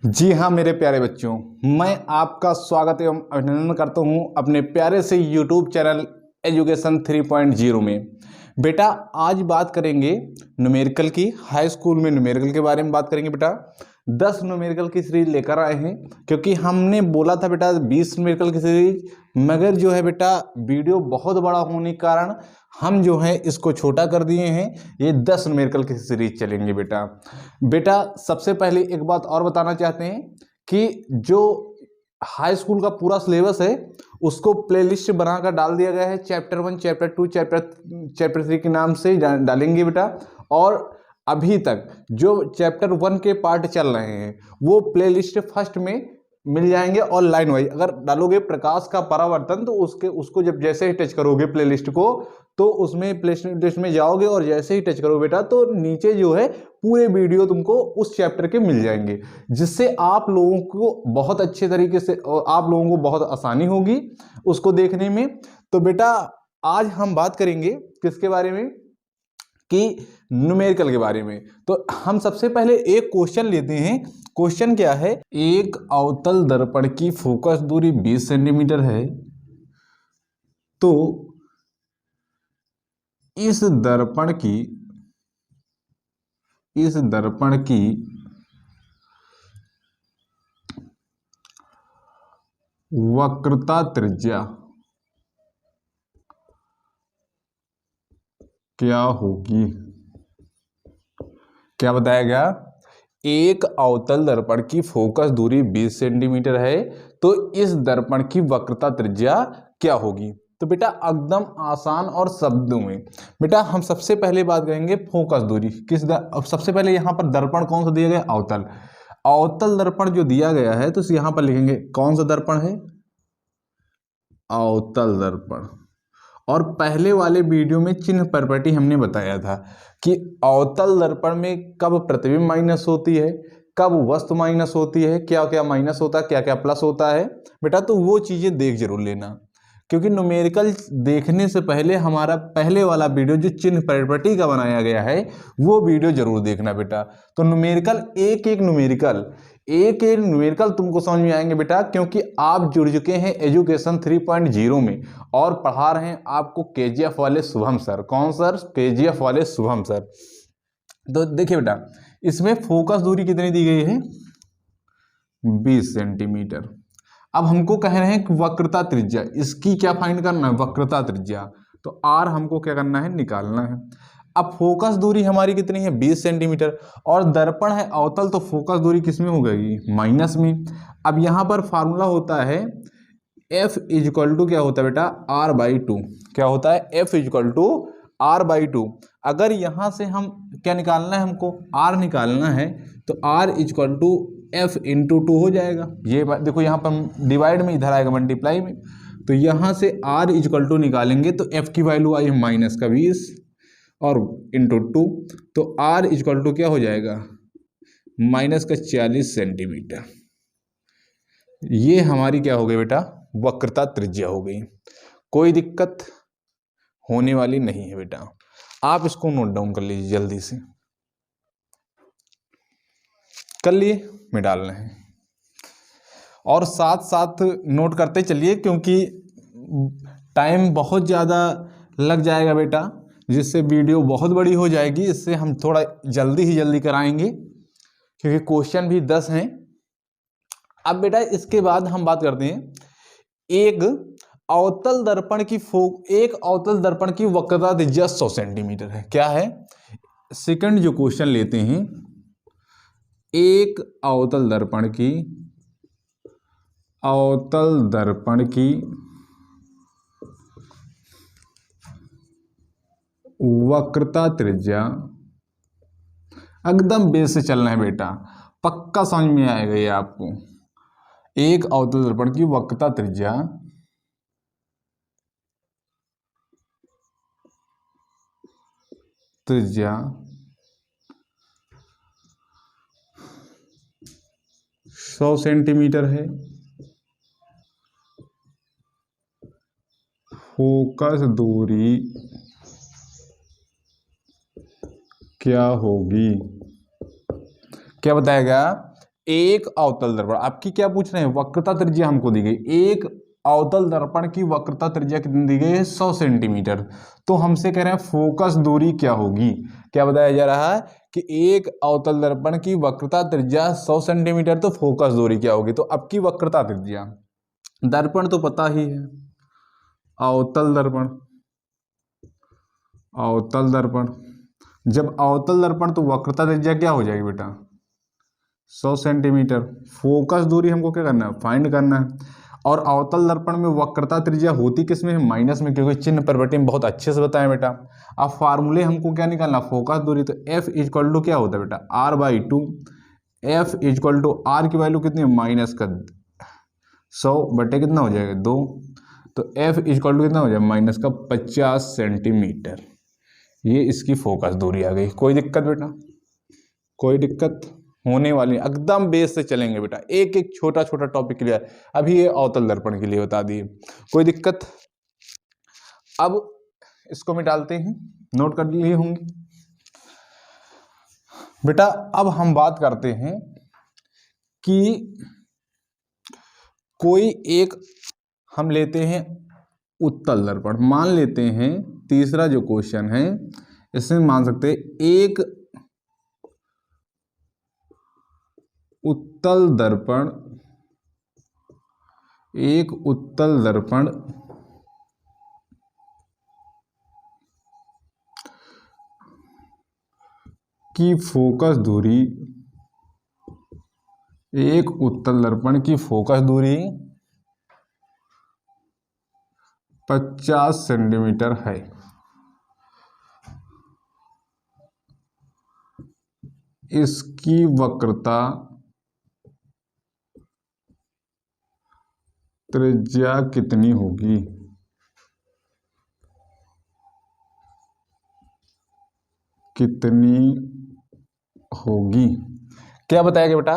जी हाँ मेरे प्यारे बच्चों, मैं आपका स्वागत एवं अभिनंदन करता हूँ अपने प्यारे से YouTube चैनल एजुकेशन 3.0 में। बेटा आज बात करेंगे न्यूमेरिकल की। हाई स्कूल में न्यूमेरिकल के बारे में बात करेंगे। बेटा 10 न्यूमेरिकल की सीरीज लेकर आए हैं, क्योंकि हमने बोला था बेटा 20 न्यूमेरिकल की सीरीज, मगर जो है बेटा वीडियो बहुत बड़ा होने के कारण हम जो है इसको छोटा कर दिए हैं। ये 10 न्यूमेरिकल की सीरीज चलेंगे। बेटा सबसे पहले एक बात और बताना चाहते हैं कि जो हाई स्कूल का पूरा सिलेबस है उसको प्लेलिस्ट बनाकर डाल दिया गया है। चैप्टर 1, चैप्टर 2, चैप्टर 3 के नाम से डालेंगे बेटा। और अभी तक जो चैप्टर 1 के पार्ट चल रहे हैं वो प्लेलिस्ट फर्स्ट में मिल जाएंगे और लाइन वाइज। अगर डालोगे प्रकाश का परावर्तन तो उसको जब जैसे ही टच करोगे प्लेलिस्ट को तो उसमें प्लेलिस्ट में जाओगे और जैसे ही टच करोगे बेटा तो नीचे जो है पूरे वीडियो तुमको उस चैप्टर के मिल जाएंगे, जिससे आप लोगों को बहुत अच्छे तरीके से और आप लोगों को बहुत आसानी होगी उसको देखने में। तो बेटा आज हम बात करेंगे किसके बारे में, कि न्यूमेरिकल के बारे में। तो हम सबसे पहले एक क्वेश्चन लेते हैं। क्वेश्चन क्या है, एक अवतल दर्पण की फोकस दूरी 20 सेंटीमीटर है, तो इस दर्पण की वक्रता त्रिज्या क्या होगी। क्या बताया गया, एक अवतल दर्पण की फोकस दूरी 20 सेंटीमीटर है, तो इस दर्पण की वक्रता त्रिज्या क्या होगी। तो बेटा एकदम आसान और शब्दों में बेटा हम सबसे पहले बात करेंगे फोकस दूरी। अब सबसे पहले यहाँ पर दर्पण कौन सा दिया गया, अवतल। अवतल दर्पण जो दिया गया है तो यहाँ पर लिखेंगे कौन सा दर्पण है, अवतल दर्पण। और पहले वाले वीडियो में चिन्ह प्रॉपर्टी हमने बताया था कि अवतल दर्पण में कब प्रतिबिंब माइनस होती है, कब वस्तु माइनस होती है, क्या क्या माइनस होता है, क्या क्या प्लस होता है बेटा। तो वो चीजें देख जरूर लेना, क्योंकि न्यूमेरिकल देखने से पहले हमारा पहले वाला वीडियो जो चिन्ह प्रॉपर्टी का बनाया गया है वो वीडियो जरूर देखना बेटा। तो न्यूमेरिकल एक एक न्यूमेरिकल तुमको समझ में आएंगे बेटा, क्योंकि आप जुड़ चुके हैं एजुकेशन 3.0 में और पढ़ा रहे हैं आपको केजीएफ वाले शुभम सर। कौन सर, केजीएफ वाले शुभम सर। तो देखिए बेटा इसमें फोकस दूरी कितनी दी गई है, 20 सेंटीमीटर। अब हमको कह रहे हैं कि वक्रता त्रिज्या, इसकी क्या फाइंड करना है, वक्रता त्रिज्या। तो आर हमको क्या करना है, निकालना है। अब फोकस दूरी हमारी कितनी है, 20 सेंटीमीटर, और दर्पण है अवतल, तो फोकस दूरी किस में हो गई, माइनस में। अब यहाँ पर फार्मूला होता है F इजक्वल टू क्या होता है बेटा, R/2। क्या होता है, F इजक्वल टू R/2। अगर यहाँ से हम क्या निकालना है, हमको R निकालना है, तो R is equal to F into 2 हो जाएगा। ये देखो यहाँ पर डिवाइड में, इधर आएगा मल्टीप्लाई में। तो यहाँ से R इजक्वल टू निकालेंगे तो F की वैल्यू आई -20 और इंटू 2, तो R इजक्वल टू क्या हो जाएगा, -40 सेंटीमीटर। ये हमारी क्या हो गई बेटा, वक्रता त्रिज्या हो गई। कोई दिक्कत होने वाली नहीं है बेटा। आप इसको नोट डाउन कर लीजिए, जल्दी से कर लिए, मैं डालना है। और साथ साथ नोट करते चलिए, क्योंकि टाइम बहुत ज़्यादा लग जाएगा बेटा, जिससे वीडियो बहुत बड़ी हो जाएगी। इससे हम थोड़ा जल्दी कराएंगे, क्योंकि क्वेश्चन भी 10 हैं। अब बेटा इसके बाद हम बात करते हैं एक अवतल दर्पण की वक्रता त्रिज्या 100 सेंटीमीटर है। क्या है, सेकंड जो क्वेश्चन लेते हैं, एक अवतल दर्पण की वक्रता त्रिज्या, एकदम बेस से चलना है बेटा, पक्का समझ में आएगा ये आपको। एक अवतल दर्पण की वक्रता त्रिज्या 100 सेंटीमीटर है। फोकस दूरी क्या होगी, क्या बताया गया, एक अवतल दर्पण, आपकी क्या पूछ रहे हैं, वक्रता त्रिज्या हमको दी गई, एक अवतल दर्पण की वक्रता त्रिज्या कितनी दी गई है, 100 सेंटीमीटर। तो हमसे कह रहे हैं फोकस दूरी क्या होगी, क्या बताया जा रहा है कि एक अवतल दर्पण की वक्रता त्रिज्या 100 सेंटीमीटर, तो फोकस दूरी क्या होगी। तो अब की वक्रता त्रिज्या, दर्पण तो पता ही है, अवतल दर्पण, अवतल दर्पण, जब अवतल दर्पण तो वक्रता त्रिज्या क्या हो जाएगी बेटा, 100 सेंटीमीटर। फोकस दूरी हमको क्या करना है, फाइंड करना है। और अवतल दर्पण में वक्रता त्रिज्या होती किस में है, माइनस में, क्योंकि चिन्ह प्रवृत्ति में बहुत अच्छे से बताएं बेटा। अब फार्मूले हमको क्या निकालना, फोकस दूरी, तो F इक्वल टू क्या होता है बेटा, R/2। F equal to R की वैल्यू कितनी है, माइनस का 100 बटे कितना हो जाएगा, 2। तो F इक्वल टू कितना हो जाएगा, माइनस का 50 सेंटीमीटर। ये इसकी फोकस दूरी आ गई। कोई दिक्कत बेटा, कोई दिक्कत होने वाली, एकदम बेस से चलेंगे बेटा, एक एक छोटा छोटा टॉपिक क्लियर। अभी ये अवतल दर्पण के लिए बता दिए, कोई दिक्कत। अब इसको मिटाते हैं, नोट कर लिए होंगे बेटा। अब हम बात करते हैं कि कोई एक हम लेते हैं उत्तल दर्पण, मान लेते हैं तीसरा जो क्वेश्चन है इसमें मान सकते हैं एक उत्तल दर्पण, एक उत्तल दर्पण की फोकस दूरी, एक उत्तल दर्पण की फोकस दूरी 50 सेंटीमीटर है। इसकी वक्रता त्रिज्या कितनी होगी, कितनी होगी, क्या बताया गया बेटा,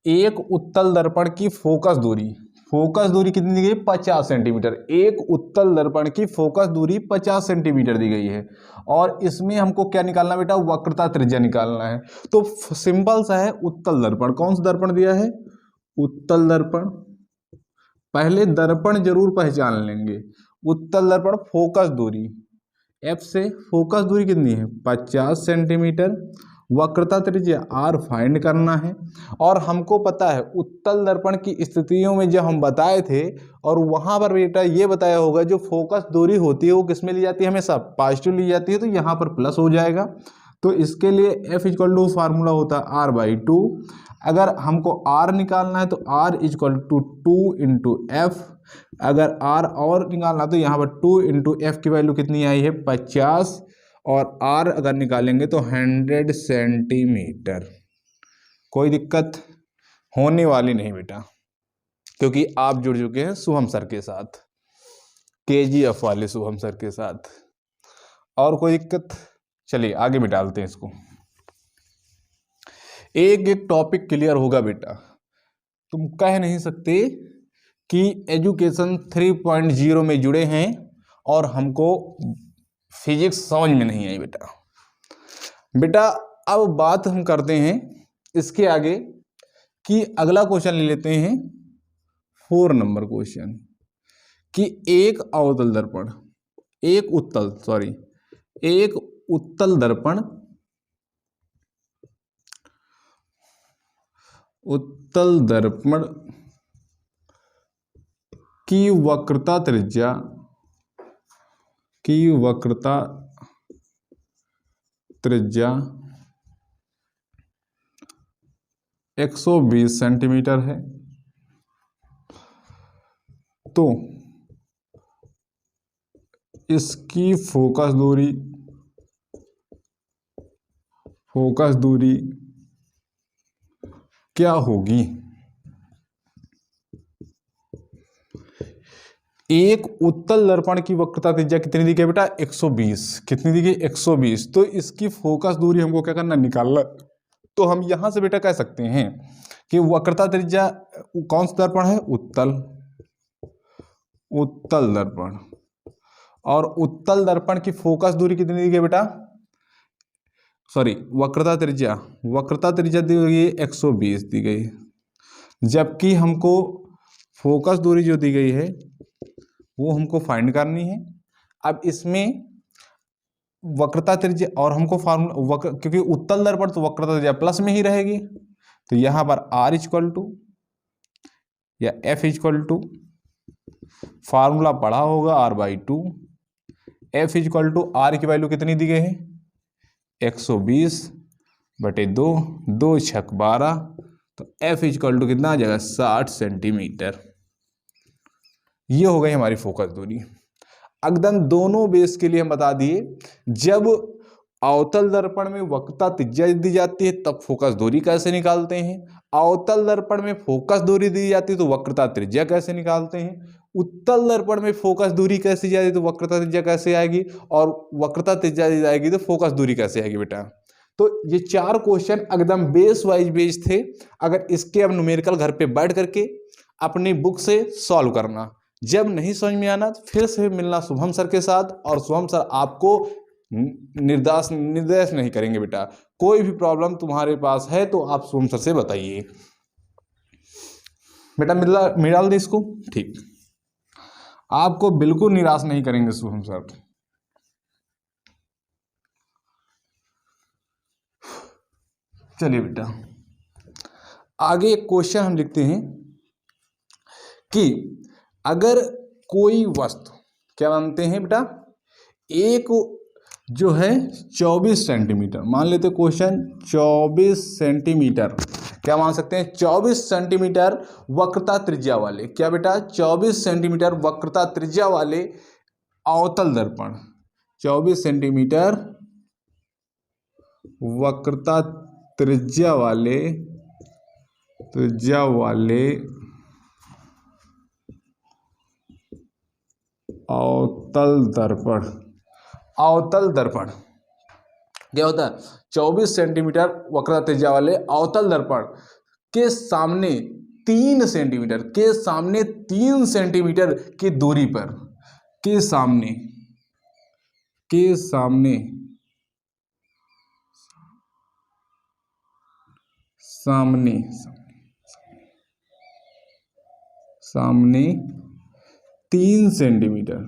एक उत्तल दर्पण की फोकस दूरी, फोकस दूरी कितनी दी गई, 50 सेंटीमीटर। एक उत्तल दर्पण की फोकस दूरी 50 सेंटीमीटर दी गई है, और इसमें हमको क्या निकालना बेटा, वक्रता त्रिज्या निकालना है। तो सिंपल सा है, उत्तल दर्पण, कौन सा दर्पण दिया है, उत्तल दर्पण। पहले दर्पण जरूर पहचान लेंगे, उत्तल दर्पण फोकस दूरी, F से फोकस दूरी कितनी है, 50 सेंटीमीटर, वक्रता त्रिज्या R फाइंड करना है। और हमको पता है उत्तल दर्पण की स्थितियों में जब हम बताए थे, और वहां पर बेटा ये बताया होगा जो फोकस दूरी होती है वो किस में ली जाती है, हमेशा पॉजिटिव ली जाती है, तो यहाँ पर प्लस हो जाएगा। तो इसके लिए F इक्वल टू फार्मूला होता है R/2। अगर हमको R निकालना है तो R इक्वल टू 2 × F, अगर R और निकालना तो यहाँ पर 2 × F की वैल्यू कितनी आई है, 50, और R अगर निकालेंगे तो 100 सेंटीमीटर। कोई दिक्कत होने वाली नहीं बेटा, क्योंकि आप जुड़ चुके हैं शुभम सर के साथ, KGF वाले शुभम सर के साथ। और कोई दिक्कत, चलिए आगे मिटालते हैं इसको, एक एक टॉपिक क्लियर होगा बेटा। तुम कह नहीं सकते कि एजुकेशन 3.0 में जुड़े हैं और हमको फिजिक्स समझ में नहीं आई बेटा। बेटा अब बात हम करते हैं इसके आगे कि अगला क्वेश्चन ले लेते हैं 4 नंबर क्वेश्चन, कि एक अवतल दर्पण, एक उत्तल दर्पण, उत्तल दर्पण की वक्रता त्रिज्या, की वक्रता त्रिज्या 120 सेंटीमीटर है। तो इसकी फोकस दूरी क्या होगी। एक उत्तल दर्पण की वक्रता त्रिज्या कितनी दी गई बेटा, 120, कितनी दी गई, 120। तो इसकी फोकस दूरी हमको क्या करना, निकालना। तो हम यहां से बेटा कह सकते हैं कि वक्रता त्रिज्या कौन सा दर्पण है, उत्तल दर्पण, और उत्तल दर्पण की फोकस दूरी कितनी दी गई बेटा, सॉरी वक्रता त्रिज्या दी गई है 120 दी गई है, जबकि हमको फोकस दूरी जो दी गई है वो हमको फाइंड करनी है। अब इसमें वक्रता त्रिज्या और हमको फार्मूला क्योंकि उत्तल दर्पण तो वक्रता त्रिज्या प्लस में ही रहेगी, तो यहां पर R इक्वल टू या F इक्वल टू फार्मूला पढ़ा होगा R/2, F equal to R की वैल्यू कितनी दी गई है 120/2, 2 छक 12, तो F इक्वल टू कितना आ जाएगा 60 सेंटीमीटर। ये हो गई हमारी फोकस दूरी। एकदम दोनों बेस के लिए हम बता दिए, जब अवतल दर्पण में वक्रता त्रिज्या दी जाती है तब फोकस दूरी कैसे निकालते हैं, अवतल दर्पण में फोकस दूरी दी जाती है तो वक्रता त्रिज्या कैसे निकालते हैं, उत्तल दर्पण में फोकस दूरी कैसे दी जाती है तो वक्रता त्रिज्या कैसे आएगी, और वक्रता त्रिज्या दी जाएगी तो फोकस दूरी कैसे आएगी बेटा। तो ये 4 क्वेश्चन एकदम बेस वाइज बेस थे। अगर इसके अब न्यूमेरिकल घर पे बैठ करके अपनी बुक से सॉल्व करना, जब नहीं समझ में आना तो फिर से मिलना शुभम सर के साथ, और शुभम सर आपको निर्देश नहीं करेंगे बेटा। कोई भी प्रॉब्लम तुम्हारे पास है तो आप शुभम सर से बताइए बेटा। मिला दे इसको, ठीक, आपको बिल्कुल निराश नहीं करेंगे शुभम सर। चलिए बेटा आगे एक क्वेश्चन हम लिखते हैं कि अगर कोई वस्तु, क्या मानते हैं बेटा, एक जो है 24 सेंटीमीटर, मान लेते क्वेश्चन 24 सेंटीमीटर, क्या मान सकते हैं 24 सेंटीमीटर वक्रता त्रिज्या वाले, क्या बेटा 24 सेंटीमीटर वक्रता त्रिज्या वाले अवतल दर्पण, 24 सेंटीमीटर वक्रता त्रिज्या वाले अवतल दर्पण क्या होता है, 24 सेंटीमीटर वक्रता त्रिज्या वाले अवतल दर्पण के सामने 3 सेंटीमीटर की दूरी पर, के सामने सामने 3 सेंटीमीटर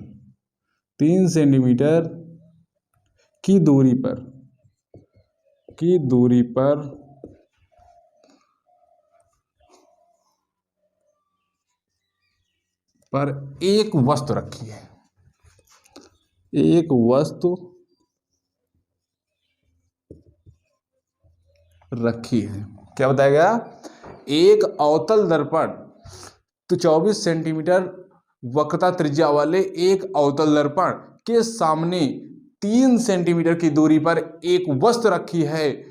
की दूरी पर एक वस्तु रखी है, क्या बताया गया, एक अवतल दर्पण, तो 24 सेंटीमीटर वक्रता त्रिज्या वाले एक अवतल दर्पण के सामने 3 सेंटीमीटर की दूरी पर एक वस्तु रखी है,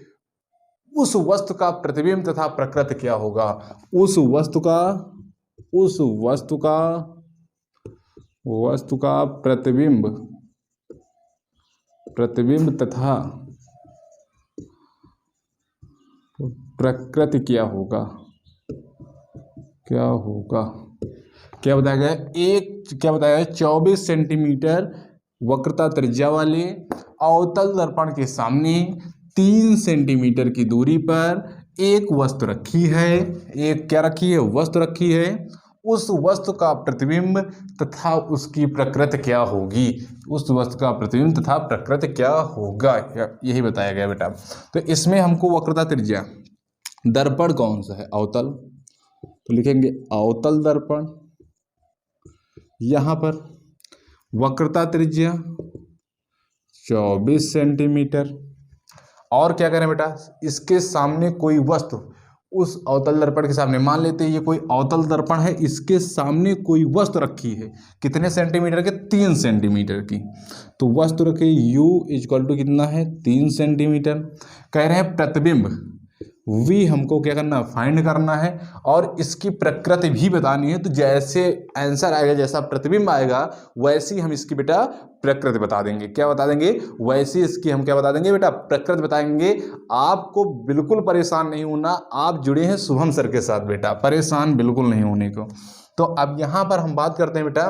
उस वस्तु का प्रतिबिंब तथा प्रकृति क्या होगा, उस वस्तु का प्रतिबिंब तथा प्रकृति क्या होगा, क्या बताया गया, क्या बताया गया 24 सेंटीमीटर वक्रता त्रिज्या वाले अवतल दर्पण के सामने 3 सेंटीमीटर की दूरी पर एक वस्तु रखी है, वस्तु रखी है, उस वस्तु का प्रतिबिंब तथा उसकी प्रकृति क्या होगी, यही बताया गया बेटा। तो इसमें हमको वक्रता त्रिज्या, दर्पण कौन सा है, अवतल, तो लिखेंगे अवतल दर्पण, यहां पर वक्रता त्रिज्या 24 सेंटीमीटर, और क्या करें बेटा, इसके सामने कोई वस्तु, उस अवतल दर्पण के सामने, मान लेते हैं ये कोई अवतल दर्पण है, इसके सामने कोई वस्तु रखी है, कितने सेंटीमीटर के, 3 सेंटीमीटर की, तो वस्तु रखी U इक्वल टू कितना है 3 सेंटीमीटर। कह रहे हैं प्रतिबिंब V हमको क्या करना, फाइंड करना है, और इसकी प्रकृति भी बतानी है। तो जैसे आंसर आएगा, जैसा प्रतिबिंब आएगा, वैसी हम इसकी बेटा प्रकृति बता देंगे। क्या बता देंगे, वैसी इसकी हम क्या बता देंगे बेटा, प्रकृति बताएंगे। आपको बिल्कुल परेशान नहीं होना, आप जुड़े हैं शुभम सर के साथ बेटा, परेशान बिल्कुल नहीं होने को। तो अब यहाँ पर हम बात करते हैं बेटा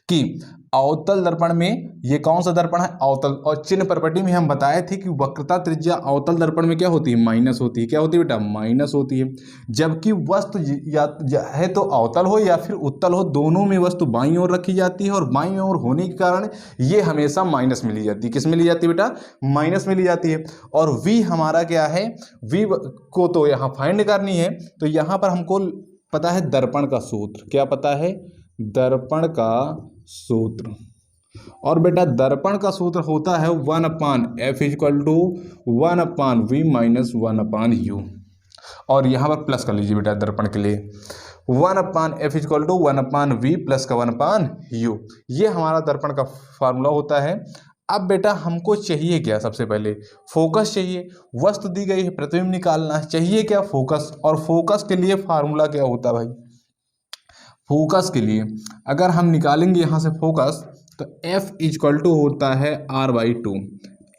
कि अवतल दर्पण में ये कौन सा दर्पण है, अवतल, और चिन्ह प्रॉपर्टी में हम बताए थे कि वक्रता त्रिज्या अवतल दर्पण में क्या होती है, माइनस होती है। क्या होती है बेटा, माइनस होती है। जबकि वस्तु या है तो अवतल हो या फिर उत्तल हो, दोनों में वस्तु बाईं ओर रखी जाती है, और बाईं ओर होने के कारण ये हमेशा माइनस में ली जाती है। किस में ली जाती है बेटा, माइनस में ली जाती है। और v हमारा क्या है, v को तो यहाँ फाइंड करनी है, तो यहाँ पर हमको पता है दर्पण का सूत्र। क्या पता है, दर्पण का सूत्र। और बेटा दर्पण का सूत्र होता है 1/f = 1/v - 1/u। और यहाँ पर प्लस कर लीजिए बेटा दर्पण के लिए, 1/f = 1/v + 1/u। ये हमारा दर्पण का फार्मूला होता है। अब बेटा हमको चाहिए क्या, सबसे पहले फोकस चाहिए। वस्तु दी गई है, प्रतिबिंब निकालना चाहिए क्या, फोकस। और फोकस के लिए फार्मूला क्या होता है भाई, फोकस के लिए अगर हम निकालेंगे यहाँ से फोकस, तो f = होता है r/2।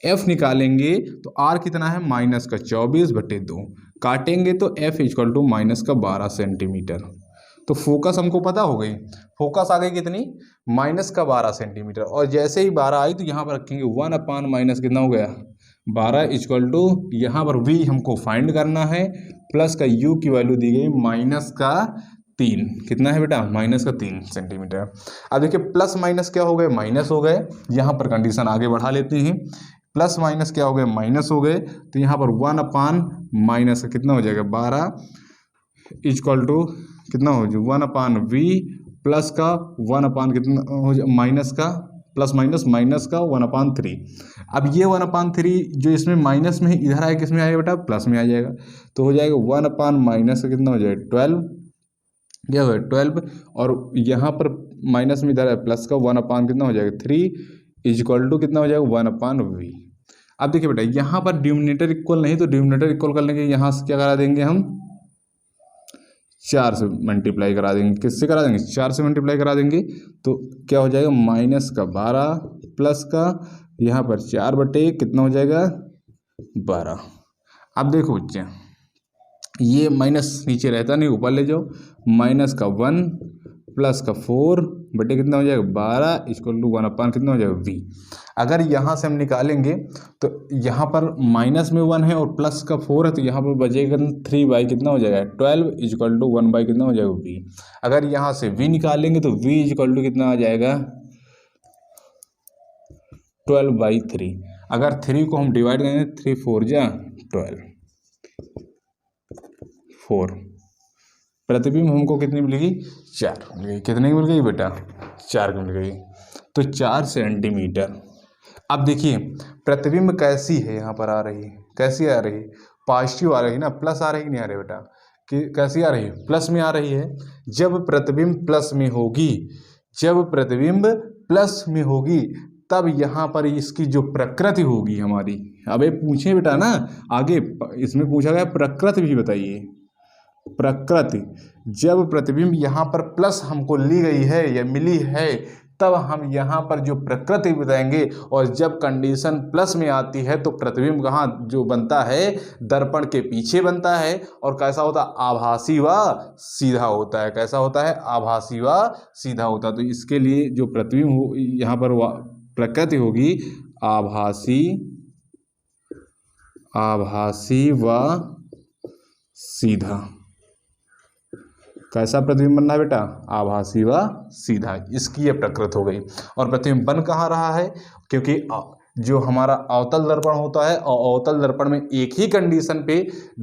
f निकालेंगे तो r कितना है, -24/2। काटेंगे तो f = -12 सेंटीमीटर। तो फोकस हमको पता हो गई, फोकस आ गई कितनी, -12 सेंटीमीटर। और जैसे ही 12 आई तो यहाँ पर रखेंगे 1/- कितना हो गया, 12 = यहाँ पर v हमको फाइंड करना है, प्लस का u की वैल्यू दी गई -3। कितना है बेटा, -3 सेंटीमीटर। अब देखिए प्लस माइनस क्या हो गए, माइनस हो गए। यहाँ पर कंडीशन आगे बढ़ा लेते हैं, प्लस माइनस क्या हो गए, माइनस हो गए। तो यहाँ पर 1/- कितना हो जाएगा, 12 = कितना हो जाए, 1/v प्लस का 1/ कितना हो जाए, माइनस का प्लस माइनस का 1/3। अब ये 1/3 जो इसमें माइनस में इधर आए, किस में आएगा बेटा, प्लस में आ जाएगा। तो हो जाएगा 1/- का कितना हो जाएगा, 12। क्या हो गया 12। और यहाँ पर माइनस में इधर है प्लस का 1/, कितना हो जाएगा 3 = कितना हो जाएगा 1/v। अब देखिए बेटा यहाँ पर डिनोमिनेटर इक्वल नहीं, तो डिनोमिनेटर इक्वल कर लेंगे, यहाँ से क्या करा देंगे हम, 4 से मल्टीप्लाई करा देंगे। किससे करा देंगे, 4 से मल्टीप्लाई करा देंगे। तो क्या हो जाएगा, -12 प्लस का यहाँ पर 4/, कितना हो जाएगा 12। अब देखो बच्चे, ये माइनस नीचे रहता नहीं, ऊपर ले जाओ, -1 प्लस का 4/, कितना हो जाएगा 12 = 1/, कितना हो जाएगा v। अगर यहाँ से हम निकालेंगे तो यहाँ पर माइनस में 1 है और प्लस का 4 है, तो यहाँ पर बचेगा 3/, कितना हो जाएगा 12 = 1/, कितना हो जाएगा v। अगर यहाँ से v निकालेंगे तो v = कितना आ जाएगा 12/3। अगर 3 को हम डिवाइड करेंगे, 3 4 जा 12, 4। प्रतिबिंब हमको कितनी मिलेगी, 4 मिल गई। कितने की मिल गई बेटा, 4 की मिल गई। तो 4 सेंटीमीटर। अब देखिए प्रतिबिंब कैसी है, यहाँ पर आ रही है, कैसी आ रही है, पॉजिटिव आ रही है ना, प्लस आ रही है, नहीं आ रही बेटा, कि कैसी आ रही है, प्लस में आ रही है। जब प्रतिबिंब प्लस में होगी, जब प्रतिबिंब प्लस में होगी, तब यहाँ पर इसकी जो प्रकृति होगी हमारी, अब ये पूछे बेटा ना आगे, इसमें पूछा गया प्रकृति भी बताइए। प्रकृति, जब प्रतिबिंब यहाँ पर प्लस हमको ली गई है या मिली है, तब हम यहाँ पर जो प्रकृति बताएंगे। और जब कंडीशन प्लस में आती है तो प्रतिबिंब कहाँ जो बनता है, दर्पण के पीछे बनता है। और कैसा होता है, आभासी व सीधा होता है। कैसा होता है, आभासी व सीधा होता है। तो इसके लिए जो प्रतिबिंब हो यहाँ पर प्रकृति होगी आभासी व सीधा। कैसा प्रतिबिंब बनना है बेटा, आभासी व सीधा, इसकी ये प्रकृति हो गई। और प्रतिबिंब बन कहाँ रहा है, क्योंकि जो हमारा अवतल दर्पण होता है, और अवतल दर्पण में एक ही कंडीशन पे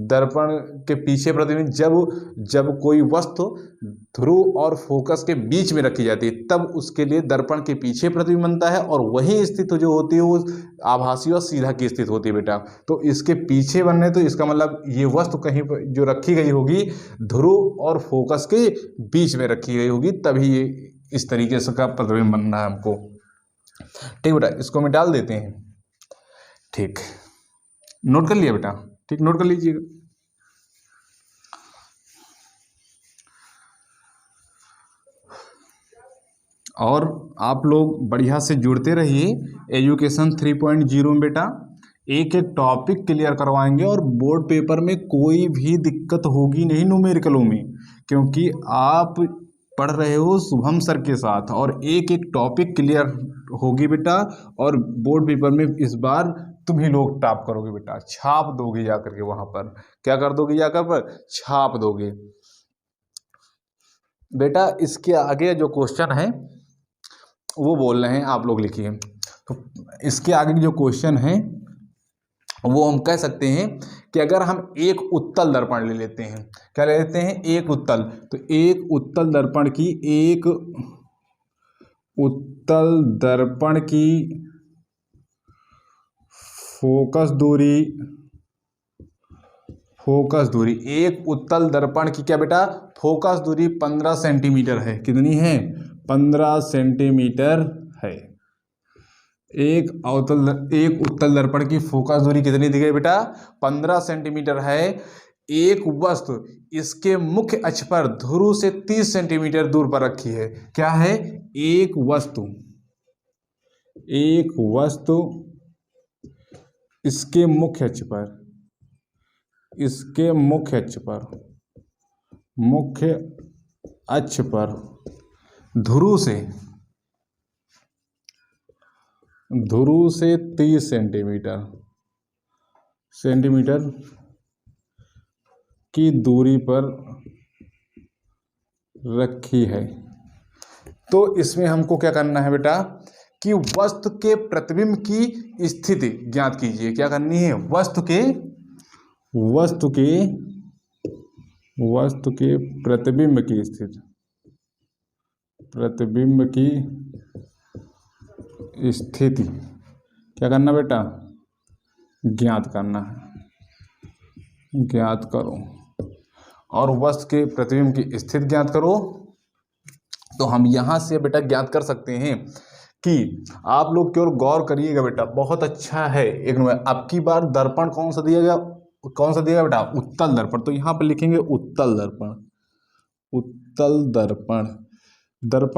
दर्पण के पीछे प्रतिबिंब, जब कोई वस्तु ध्रुव और फोकस के बीच में रखी जाती है, तब उसके लिए दर्पण के पीछे प्रतिबिंब बनता है। और वही स्थिति जो होती है वो आभासी और सीधा की स्थिति होती है बेटा। तो इसके पीछे बनने, तो इसका मतलब ये वस्तु कहीं पर जो रखी गई होगी, ध्रुव और फोकस के बीच में रखी गई होगी, तभी ये इस तरीके से का प्रतिबिंब बनना है हमको। ठीक बेटा, इसको हम डाल देते हैं। ठीक, नोट कर लिया बेटा, ठीक, नोट कर लीजिएगा। और आप लोग बढ़िया से जुड़ते रहिए एजुकेशन 3.0 में बेटा। एक एक टॉपिक क्लियर करवाएंगे, और बोर्ड पेपर में कोई भी दिक्कत होगी नहीं न्यूमेरिकलों में, क्योंकि आप पढ़ रहे हो शुभम सर के साथ, और एक एक टॉपिक क्लियर होगी बेटा, और बोर्ड पेपर में इस बार तुम ही लोग टॉप करोगे बेटा, छाप दोगे जाकर के वहां पर। क्या कर दोगे जाकर पर? छाप दोगे बेटा। इसके आगे जो क्वेश्चन है वो बोल रहे हैं, आप लोग लिखिए। तो इसके आगे जो क्वेश्चन है वो हम कह सकते हैं कि अगर हम एक उत्तल दर्पण ले लेते हैं, क्या ले लेते हैं? एक उत्तल। तो एक उत्तल दर्पण की, एक उत्तल दर्पण की फोकस दूरी, एक उत्तल दर्पण की क्या बेटा? फोकस दूरी 15 सेंटीमीटर है। कितनी है? 15 सेंटीमीटर है। एक उत्तल दर्पण की फोकस दूरी कितनी दी गई बेटा? 15 सेंटीमीटर है। एक वस्तु इसके मुख्य अक्ष पर ध्रुव से 30 सेंटीमीटर दूर पर रखी है। क्या है? एक वस्तु इसके मुख्य अक्ष पर ध्रुव से 30 सेंटीमीटर की दूरी पर रखी है। तो इसमें हमको क्या करना है बेटा कि वस्तु के प्रतिबिंब की स्थिति ज्ञात कीजिए। क्या करनी है? वस्तु के प्रतिबिंब की स्थिति, क्या करना बेटा? ज्ञात करना है। ज्ञात करो, और वस्तु के प्रतिबिंब की स्थिति ज्ञात करो। तो हम यहां से बेटा ज्ञात कर सकते हैं कि आप लोग केवल गौर करिएगा बेटा, बहुत अच्छा है। एक नंबर। अब की बार दर्पण कौन सा दिया गया बेटा? उत्तल दर्पण। तो यहां पर लिखेंगे उत्तल दर्पण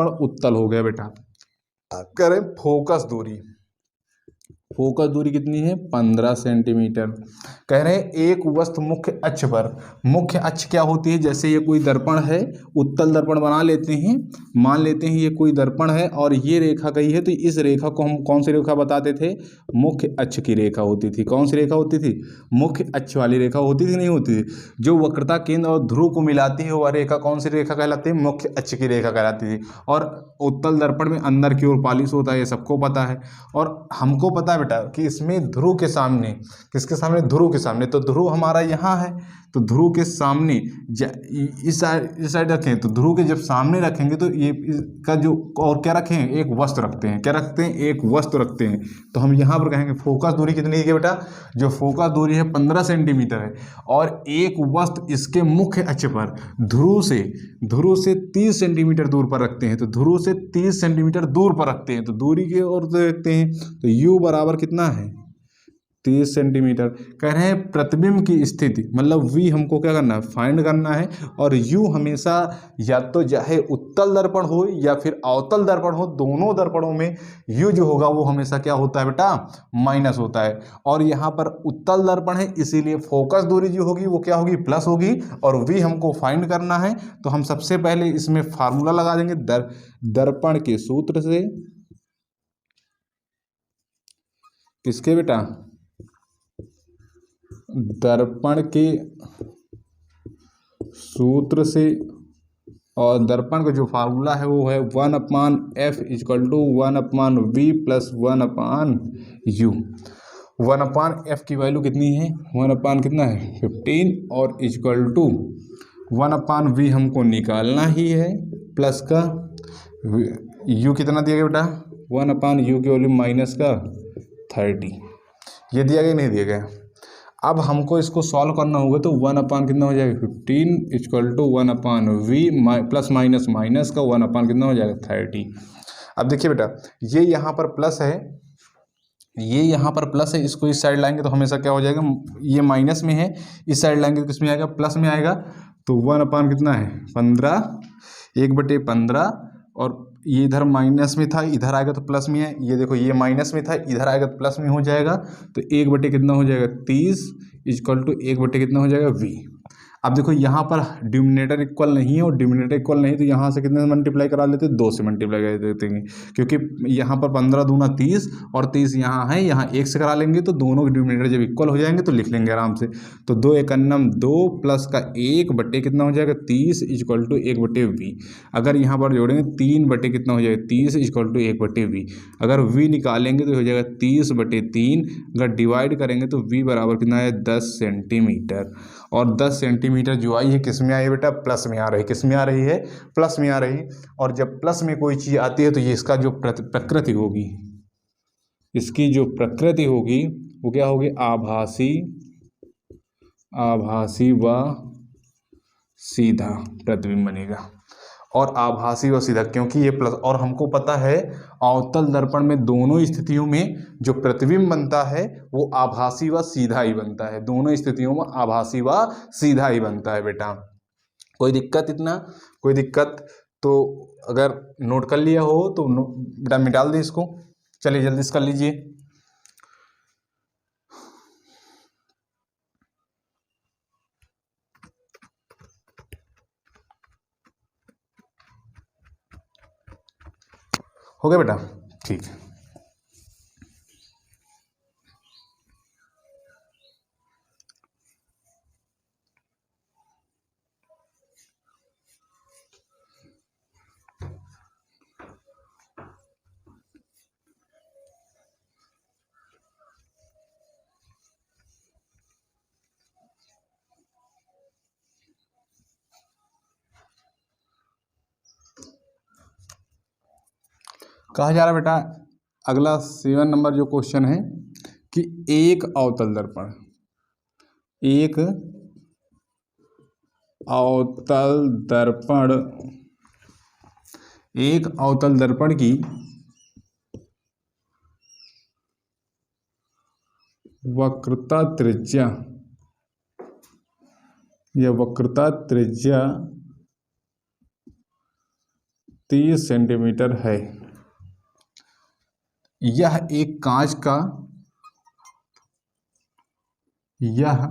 उत्तल हो गया बेटा। करें फोकस दूरी कितनी है? 15 सेंटीमीटर। कह रहे हैं एक वस्तु मुख्य अक्ष पर, मुख्य अक्ष क्या होती है? जैसे ये कोई दर्पण है, उत्तल दर्पण बना लेते हैं, मान लेते हैं ये कोई दर्पण है और ये रेखा गई है, तो इस रेखा को हम कौन सी रेखा बताते थे? मुख्य अक्ष की रेखा होती थी। कौन सी रेखा होती थी? मुख्य अक्ष वाली रेखा होती थी, नहीं होती थी? जो वक्रता केंद्र और ध्रुव को मिलाती है वह रेखा कौन सी रेखा कहलाती है? मुख्य अक्ष की रेखा कहलाती थी। और उत्तल दर्पण में अंदर की ओर पालिश होता है, ये सबको पता है। और हमको पता है बेटा कि इसमें ध्रुव के सामने, किसके सामने? ध्रुव के सामने। तो ध्रुव हमारा यहाँ है, तो ध्रुव के सामने इस साइड रखें, तो ध्रुव के जब सामने रखेंगे तो ये का जो, और क्या रखें? एक वस्तु रखते हैं। क्या रखते हैं? एक वस्तु रखते हैं। तो हम यहाँ पर कहेंगे फोकस दूरी कितनी है बेटा? जो फोकस दूरी है 15 सेंटीमीटर है, और एक वस्तु इसके मुख्य अक्ष पर ध्रुव से 30 सेंटीमीटर दूर पर रखते हैं। तो ध्रुव से 30 सेंटीमीटर दूर पर रखते हैं, तो दूरी की ओर रखते हैं। तो u बराबर कितना है? 30 सेंटीमीटर। कह रहे हैं प्रतिबिंब की स्थिति, मतलब v हमको क्या करना है? फाइंड करना है। और u हमेशा या तो चाहे उत्तल दर्पण हो या फिर अवतल दर्पण हो, दोनों दर्पणों में u जो होगा वो हमेशा क्या होता है बेटा? माइनस होता है। और यहाँ पर उत्तल दर्पण है, इसीलिए फोकस दूरी जो होगी वो क्या होगी? प्लस होगी। और v हमको फाइंड करना है, तो हम सबसे पहले इसमें फार्मूला लगा देंगे दर्पण के सूत्र से। किसके बेटा? दर्पण के सूत्र से। और दर्पण का जो फार्मूला है वो है 1/f = 1/v + 1/u। 1/f की वैल्यू कितनी है? 1 कितना है? 15, और = 1/v हमको निकालना ही है, प्लस का u कितना दिया गया बेटा? 1/u की वैल्यू माइनस का 30। ये दिया गया नहीं दिया गया? अब हमको इसको सॉल्व करना होगा, तो 1/ कितना हो जाएगा? 15 = 1/v प्लस माइनस का 1/ कितना हो जाएगा? 30। अब देखिए बेटा, ये यहाँ पर प्लस है, ये यहाँ पर प्लस है, इसको इस साइड लाएंगे तो हमेशा क्या हो जाएगा? ये माइनस में है, इस साइड लाएंगे तो किसमें आएगा? प्लस में आएगा। तो 1/ कितना है? 15, 1/15, और ये इधर माइनस में था, इधर आएगा तो प्लस में है। ये देखो, ये माइनस में था, इधर आएगा तो प्लस में हो जाएगा। तो 1/ कितना हो जाएगा? 30 = 1/ कितना हो जाएगा? v। अब देखो यहाँ पर डिनोमिनेटर इक्वल नहीं है और डिनोमिनेटर इक्वल नहीं, तो यहाँ से कितने से मल्टीप्लाई करा लेते हैं, 2 से मल्टीप्लाई कर देते हैं, क्योंकि यहाँ पर 15 दूना 30 और 30 यहाँ है, यहाँ 1 से करा लेंगे तो दोनों के डिनोमिनेटर जब इक्वल हो जाएंगे तो लिख लेंगे आराम से। तो 2 एकन्नम 2 प्लस का 1 बटे कितना हो जाएगा 30 इक्वल टू 1 बटे वी। अगर यहाँ पर जोड़ेंगे 3 बटे कितना हो जाएगा 30 इक्वल टू 1 बटे वी। अगर वी निकालेंगे तो हो जाएगा 30 बटे 3। अगर डिवाइड करेंगे तो वी बराबर कितना है 10 सेंटीमीटर। और 10 सेंटीमीटर जो आई है किस में आई है बेटा, प्लस में आ रही है। किस में आ रही है, प्लस में आ रही। और जब प्लस में कोई चीज़ आती है तो ये इसका जो प्रकृति होगी, इसकी जो प्रकृति होगी वो क्या होगी, आभासी, आभासी व सीधा प्रतिबिंब बनेगा। और आभासी व सीधा क्योंकि ये प्लस, और हमको पता है अवतल दर्पण में दोनों स्थितियों में जो प्रतिबिंब बनता है वो आभासी व सीधा ही बनता है। दोनों स्थितियों में आभासी व सीधा ही बनता है बेटा। कोई दिक्कत, इतना कोई दिक्कत? तो अगर नोट कर लिया हो तो बेटा मिटाल दें इसको। चलिए जल्दी से कर लीजिए। हो गया बेटा, ठीक है। कहा जा रहा है बेटा अगला 7 नंबर जो क्वेश्चन है कि एक अवतल दर्पण, एक अवतल दर्पण, एक अवतल दर्पण की वक्रता त्रिज्या, यह वक्रता त्रिज्या 30 सेंटीमीटर है। यह एक कांच का, यह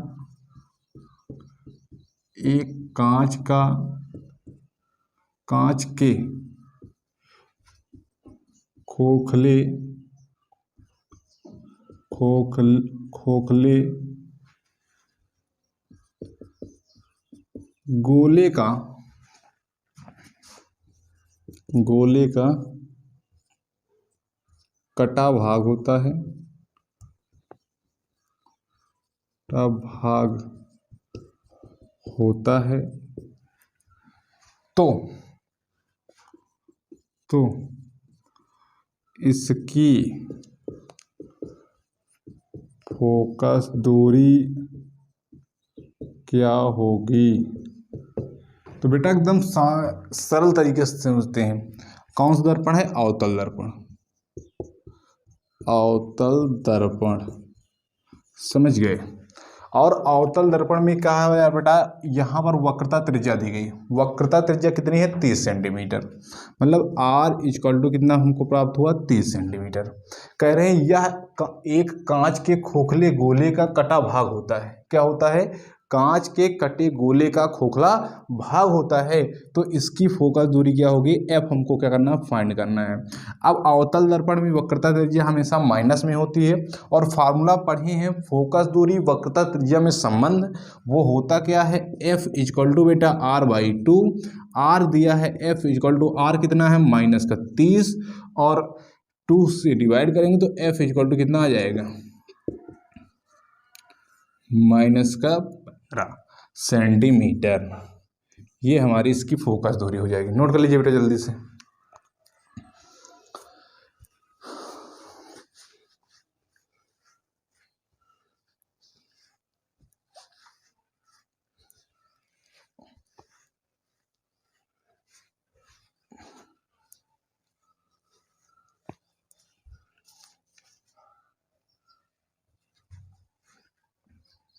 एक कांच का, कांच के खोखले खोखले गोले का, गोले का कटा भाग होता है, कटा भाग होता है। तो इसकी फोकस दूरी क्या होगी? तो बेटा एकदम सरल तरीके से समझते हैं। कौन सा दर्पण है? अवतल दर्पण, अवतल दर्पण, समझ गए। और अवतल दर्पण में क्या है यार बेटा, यहाँ पर वक्रता त्रिज्या दी गई। वक्रता त्रिज्या कितनी है? 30 सेंटीमीटर। मतलब R इक्वल टू कितना हमको प्राप्त हुआ? 30 सेंटीमीटर। कह रहे हैं यह एक कांच के खोखले गोले का कटा भाग होता है। क्या होता है? कांच के कटे गोले का खोखला भाग होता है। तो इसकी फोकस दूरी क्या होगी? F हमको क्या करना है? फाइंड करना है। अब अवतल दर्पण में वक्रता त्रिज्या हमेशा माइनस में होती है और फार्मूला पढ़े हैं फोकस दूरी वक्रता त्रिज्या में संबंध। वो होता क्या है? F इक्वल टू बेटा R/2। R दिया है F इक्वल टू R कितना है? माइनस का 30 और 2 से डिवाइड करेंगे तो F इक्वल टू कितना आ जाएगा? माइनस का 15 सेंटीमीटर। ये हमारी इसकी फोकस दूरी हो जाएगी। नोट कर लीजिए बेटा जल्दी से।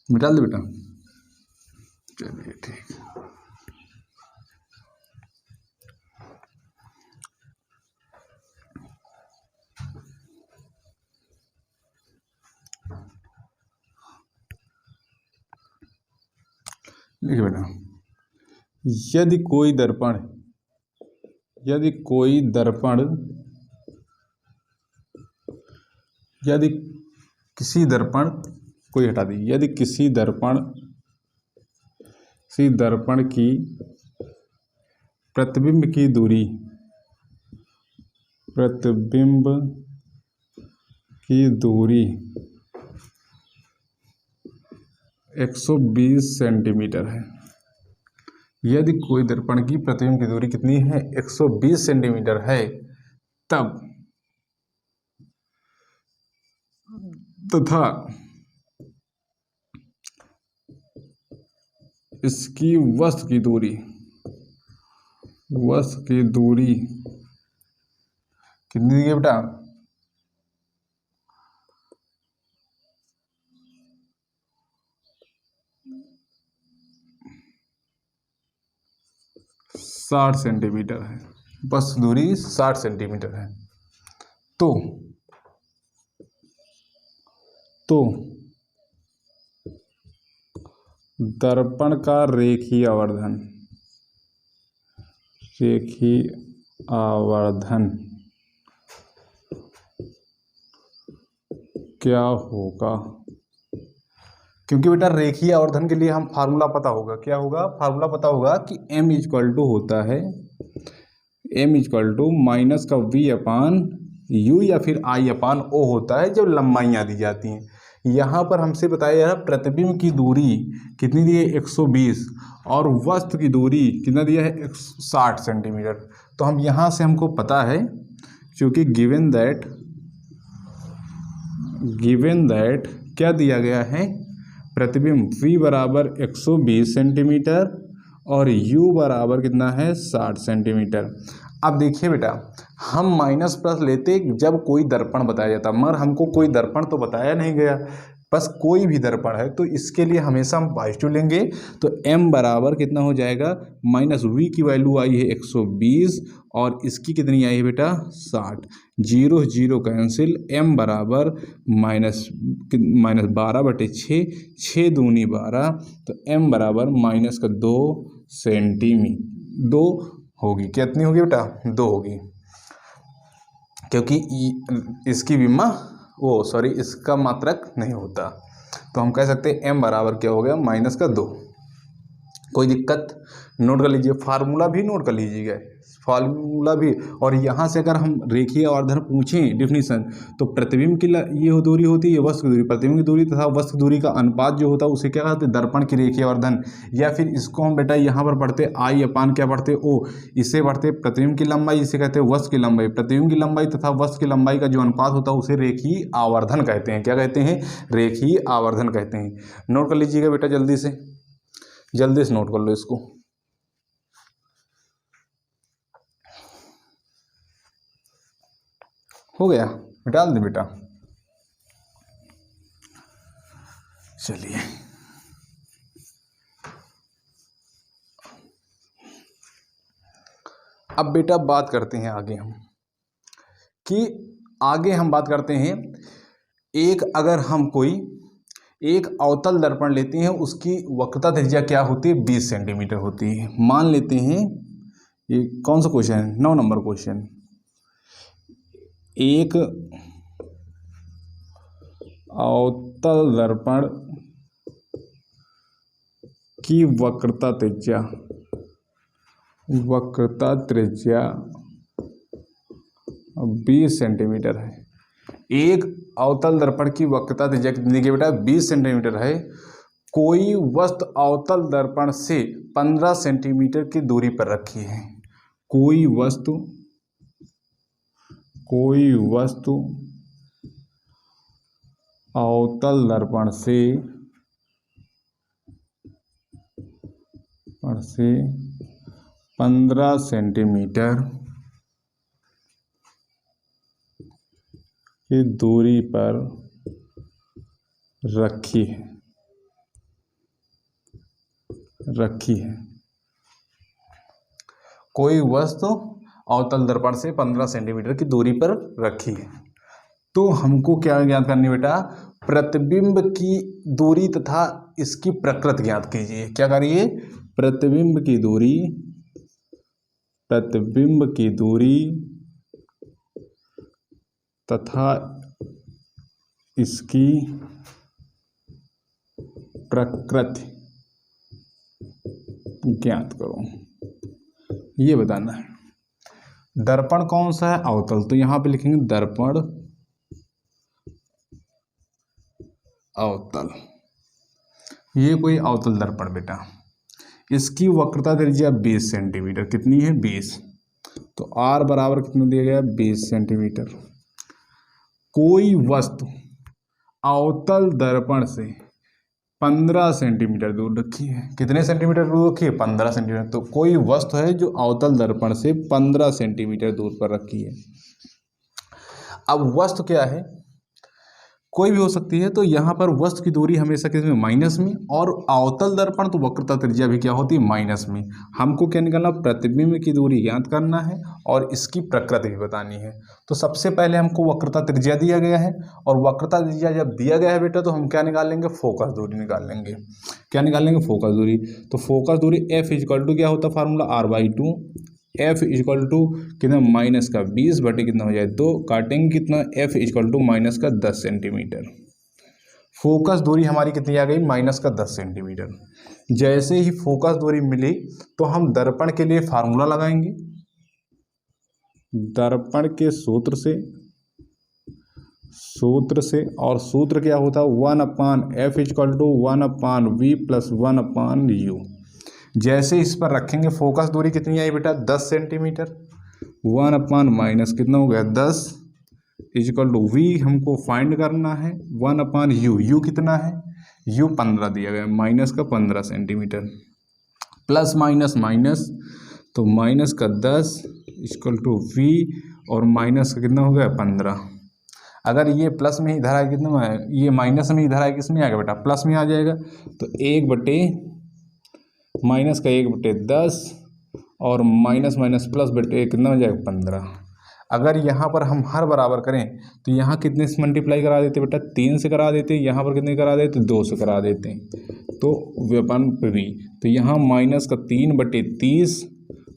मिटा दो बेटा, चलिए ठीक। देखिए बेटा, यदि कोई दर्पण यदि किसी दर्पण कोई हटा दी यदि किसी दर्पण की प्रतिबिंब की दूरी 120 सेंटीमीटर है। यदि कोई दर्पण की प्रतिबिंब की दूरी कितनी है? 120 सेंटीमीटर है, तब तथा इसकी वस्तु की दूरी कितनी है बेटा? 60 सेंटीमीटर है। वस्तु दूरी 60 सेंटीमीटर है। तो दर्पण का रेखीय आवर्धन क्या होगा? क्योंकि बेटा रेखीय आवर्धन के लिए हम फार्मूला पता होगा। क्या होगा? फार्मूला पता होगा कि m इक्वल टू होता है माइनस का v अपान u या फिर I अपान o होता है जब लंबाइयाँ दी जाती हैं। यहाँ पर हमसे बताया जा रहा है प्रतिबिंब की दूरी कितनी दी है? 120 और वस्तु की दूरी कितना दिया है? 60 सेंटीमीटर। तो हम यहाँ से हमको पता है, क्योंकि गिवन दैट क्या दिया गया है? प्रतिबिंब v बराबर 120 सेंटीमीटर और u बराबर कितना है? 60 सेंटीमीटर। अब देखिए बेटा, हम माइनस प्लस लेते जब कोई दर्पण बताया जाता, मगर हमको कोई दर्पण तो बताया नहीं गया, बस कोई भी दर्पण है, तो इसके लिए हमेशा हम पॉजिटिव लेंगे। तो m बराबर कितना हो जाएगा? माइनस v की वैल्यू आई है 120 और इसकी कितनी आई है बेटा? 60। 0 0 कैंसिल, m बराबर माइनस 12/6, 6 दूनी 12, तो m बराबर माइनस का 2 सेंटीमीटर 2 होगी। कितनी होगी बेटा? 2 होगी, क्योंकि इसकी विमा इसका मात्रक नहीं होता। तो हम कह सकते हैं m बराबर क्या हो गया? माइनस का 2। कोई दिक्कत? नोट कर लीजिए, फार्मूला भी नोट कर लीजिएगा, फार्मूला भी। और यहाँ से अगर हम रेखीय आवर्धन पूछें डिफिनीशन, तो प्रतिबिंब की ये दूरी होती है, वस्तु की दूरी, प्रतिबिंब की दूरी तथा वस्तु की दूरी का अनुपात जो होता है उसे क्या कहते हैं? दर्पण की रेखीय आवर्धन। या फिर इसको हम बेटा यहाँ पर पढ़ते I अपान क्या पढ़ते? O। इसे पढ़ते प्रतिबिंब की लंबाई, इसे कहते हैं वस्तु की लंबाई। प्रतिबिंब की लंबाई तथा वस्तु की लंबाई का जो अनुपात होता है उसे रेखीय आवर्धन कहते हैं। क्या कहते हैं? रेखीय आवर्धन कहते हैं। नोट कर लीजिएगा बेटा, जल्दी से नोट कर लो इसको। हो गया? डाल दे बेटा। चलिए, अब बेटा बात करते हैं आगे हम बात करते हैं अगर हम कोई एक अवतल दर्पण लेते हैं, उसकी वक्रता त्रिज्या क्या होती है? 20 सेंटीमीटर होती है। मान लेते हैं, ये कौन सा क्वेश्चन है? 9 नंबर क्वेश्चन। एक अवतल दर्पण की वक्रता त्रिज्या 20 सेंटीमीटर है। एक अवतल दर्पण की वक्रता त्रिज्या कितनी की बेटा? 20 सेंटीमीटर है। कोई वस्तु अवतल दर्पण से 15 सेंटीमीटर की दूरी पर रखी है। कोई वस्तु अवतल दर्पण से 15 सेंटीमीटर की दूरी पर रखी है। कोई वस्तु अवतल दर्पण से 15 सेंटीमीटर की दूरी पर रखी है। तो हमको क्या ज्ञात करनी बेटा, प्रतिबिंब की दूरी तथा इसकी प्रकृति ज्ञात कीजिए। क्या करिए, प्रतिबिंब की दूरी तथा इसकी प्रकृति ज्ञात करो, ये बताना है। दर्पण कौन सा है, अवतल, तो यहां पे लिखेंगे दर्पण अवतल। ये कोई अवतल दर्पण बेटा, इसकी वक्रता त्रिज्या 20 सेंटीमीटर, कितनी है 20, तो R बराबर कितना दिया गया 20 सेंटीमीटर। कोई वस्तु अवतल दर्पण से 15 सेंटीमीटर दूर रखी है, कितने सेंटीमीटर दूर रखी है 15 सेंटीमीटर। तो कोई वस्तु है जो अवतल दर्पण से 15 सेंटीमीटर दूर पर रखी है। अब वस्तु क्या है, कोई भी हो सकती है, तो यहाँ पर वस्तु की दूरी हमेशा किसमें, माइनस में, और अवतल दर्पण तो वक्रता त्रिज्या भी क्या होती है, माइनस में। हमको क्या निकालना, प्रतिबिंब की दूरी ज्ञात करना है और इसकी प्रकृति भी बतानी है। तो सबसे पहले हमको वक्रता त्रिज्या दिया गया है, और वक्रता त्रिज्या जब दिया गया है बेटा तो हम क्या निकाल लेंगे, फोकस दूरी निकाल लेंगे। क्या निकाल लेंगे, फोकस दूरी। तो फोकस दूरी F इक्वल टू क्या होता है formula, R/2। F equal to कितना, माइनस का 20 बटे कितना हो जाए 2, काटेंगे कितना, F इक्वल टू माइनस का 10 सेंटीमीटर। फोकस दूरी हमारी कितनी आ गई, माइनस का 10 सेंटीमीटर। जैसे ही फोकस दूरी मिली तो हम दर्पण के लिए फार्मूला लगाएंगे, दर्पण के सूत्र से, और सूत्र क्या होता है 1/F equal to 1/V plus 1/U। जैसे इस पर रखेंगे, फोकस दूरी कितनी आई बेटा 10 सेंटीमीटर, 1/ माइनस कितना हो गया 10 इक्वल टू V हमको फाइंड करना है 1/U। U कितना है, U 15 दिया गया, माइनस का 15 सेंटीमीटर, प्लस माइनस माइनस, तो माइनस का 10 इक्वल टू V, और माइनस का कितना हो गया 15। अगर ये प्लस में ही इधर आए कितना है, ये माइनस में इधर आए किस में आ गया बेटा, प्लस में आ जाएगा। तो 1 बटे माइनस का 1/10, और माइनस माइनस प्लस बटे कितना हो जाएगा 15। अगर यहाँ पर हम हर बराबर करें तो यहाँ कितने से मल्टीप्लाई करा देते बेटा, 3 से करा देते, यहाँ पर कितने करा देते 2 से करा देते हैं, तो व्युत्पन्न V। तो यहाँ माइनस का 3/30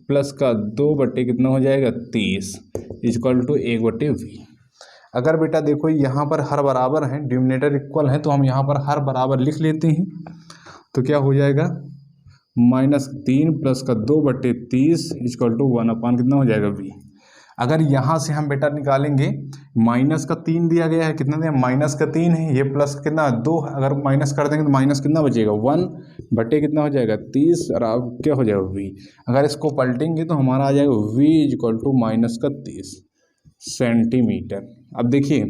प्लस का 2 बटे कितना हो जाएगा 30 इक्वल टू 1/V। अगर बेटा देखो यहाँ पर हर बराबर हैं, डिनोमिनेटर इक्वल है, तो हम यहाँ पर हर बराबर लिख लेते हैं। तो क्या हो जाएगा, -3 प्लस का 2/30 इक्वल टू 1/, कितना हो जाएगा V। अगर यहाँ से हम बेटा निकालेंगे, माइनस का 3 दिया गया है, कितना दिया माइनस का 3 है, ये प्लस कितना 2, अगर माइनस कर देंगे तो माइनस कितना बचेगा 1 बटे कितना हो जाएगा 30, और अब क्या हो जाएगा V। अगर इसको पलटेंगे तो हमारा आ जाएगा V इक्वल टू माइनस का 30 सेंटीमीटर। अब देखिए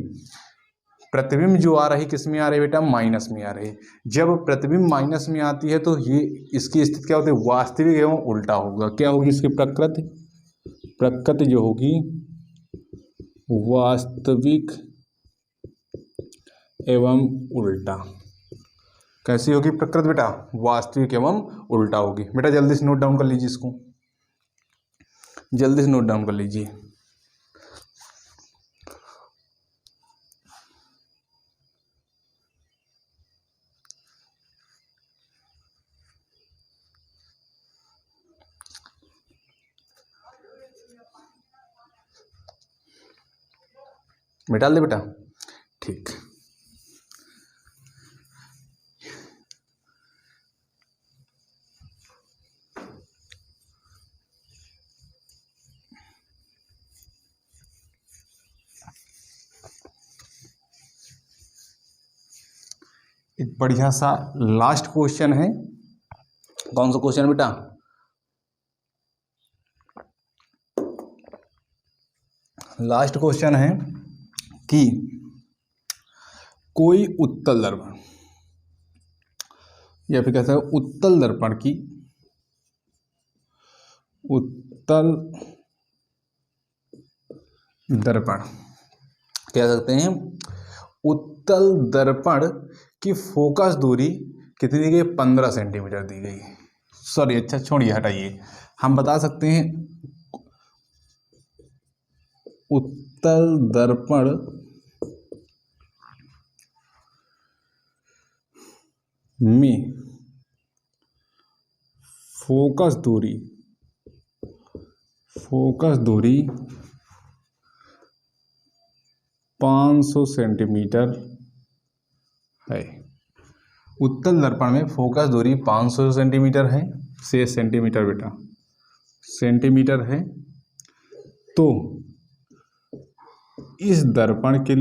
प्रतिबिंब जो आ रही किस में आ रही है बेटा, माइनस में आ रही है। जब प्रतिबिंब माइनस में आती है तो ये इसकी स्थिति क्या होती है, वास्तविक एवं उल्टा होगा। क्या होगी इसकी प्रकृति जो होगी वास्तविक एवं उल्टा। कैसी होगी प्रकृति बेटा, वास्तविक एवं उल्टा होगी। बेटा जल्दी से नोट डाउन कर लीजिए, इसको जल्दी से नोट डाउन कर लीजिए। मिटा दे बेटा, ठीक। एक बढ़िया सा लास्ट क्वेश्चन है। कौन सा क्वेश्चन बेटा, लास्ट क्वेश्चन है कि कोई उत्तल दर्पण या फिर कहते हैं उत्तल दर्पण की उत्तल दर्पण कह सकते हैं, उत्तल दर्पण की फोकस दूरी कितनी दी गई, 15 सेंटीमीटर दी गई। सॉरी अच्छा छोड़िए हटाइए, हम बता सकते हैं उत्तल दर्पण में फोकस दूरी 500 सेंटीमीटर है। उत्तल दर्पण में फोकस दूरी 500 सेंटीमीटर है, से सेंटीमीटर बेटा सेंटीमीटर है। तो इस दर्पण के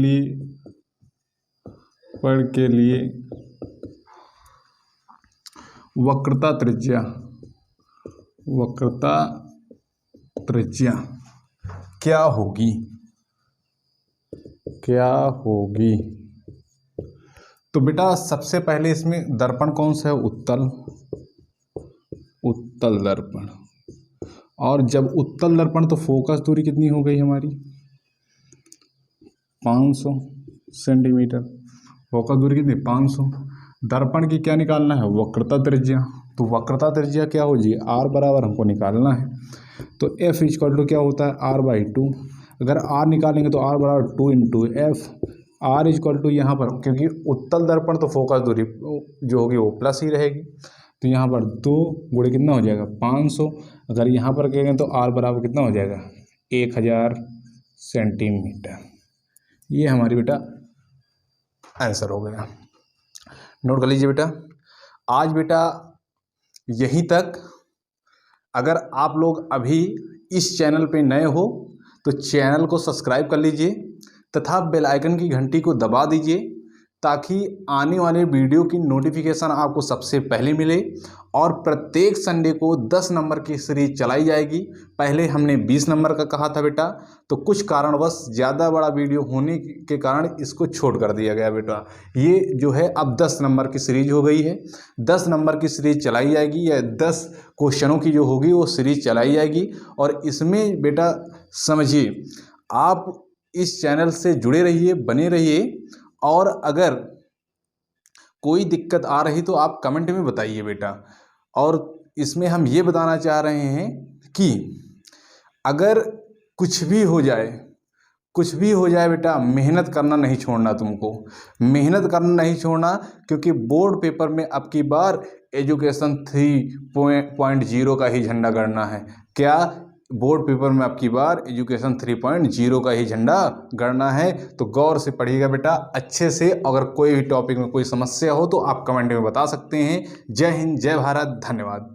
लिए वक्रता त्रिज्या क्या होगी? तो बेटा सबसे पहले इसमें दर्पण कौन सा है? उत्तल दर्पण। और जब उत्तल दर्पण तो फोकस दूरी कितनी हो गई हमारी? 500 सेंटीमीटर। फोकस दूरी कितनी? 500। दर्पण की क्या निकालना है? वक्रता त्रिज्या। तो वक्रता त्रिज्या क्या हो जी? r बराबर हमको निकालना है। तो f इक्वल टू क्या होता है? r/2। अगर r निकालेंगे तो r बराबर 2 into F. r equal to यहाँ पर, क्योंकि उत्तल दर्पण तो फोकस दूरी जो होगी वो प्लस ही रहेगी, तो यहाँ पर 2 गुणे कितना हो जाएगा? 500। अगर यहाँ पर कहेंगे तो r बराबर कितना हो जाएगा? 1000 सेंटीमीटर। ये हमारी बेटा आंसर हो गया। नोट कर लीजिए बेटा। आज बेटा यहीं तक। अगर आप लोग अभी इस चैनल पे नए हो तो चैनल को सब्सक्राइब कर लीजिए तथा बेल आइकन की घंटी को दबा दीजिए, ताकि आने वाले वीडियो की नोटिफिकेशन आपको सबसे पहले मिले। और प्रत्येक संडे को 10 नंबर की सीरीज चलाई जाएगी। पहले हमने 20 नंबर का कहा था बेटा, तो कुछ कारणवश ज़्यादा बड़ा वीडियो होने के कारण इसको छोड़ कर दिया गया बेटा। ये जो है अब 10 नंबर की सीरीज हो गई है। 10 नंबर की सीरीज चलाई जाएगी, या 10 क्वेश्चनों की जो होगी वो सीरीज चलाई जाएगी। और इसमें बेटा समझिए, आप इस चैनल से जुड़े रहिए, बने रहिए। और अगर कोई दिक्कत आ रही तो आप कमेंट में बताइए बेटा। और इसमें हम ये बताना चाह रहे हैं कि अगर कुछ भी हो जाए बेटा, मेहनत करना नहीं छोड़ना। तुमको मेहनत करना नहीं छोड़ना, क्योंकि बोर्ड पेपर में अब की बार एजुकेशन 3.0 का ही झंडा गड़ना है। क्या? बोर्ड पेपर में अब की बार एजुकेशन 3.0 का ही झंडा गड़ना है। तो गौर से पढ़िएगा बेटा, अच्छे से। अगर कोई भी टॉपिक में कोई समस्या हो तो आप कमेंट में बता सकते हैं। जय हिंद, जय भारत, धन्यवाद।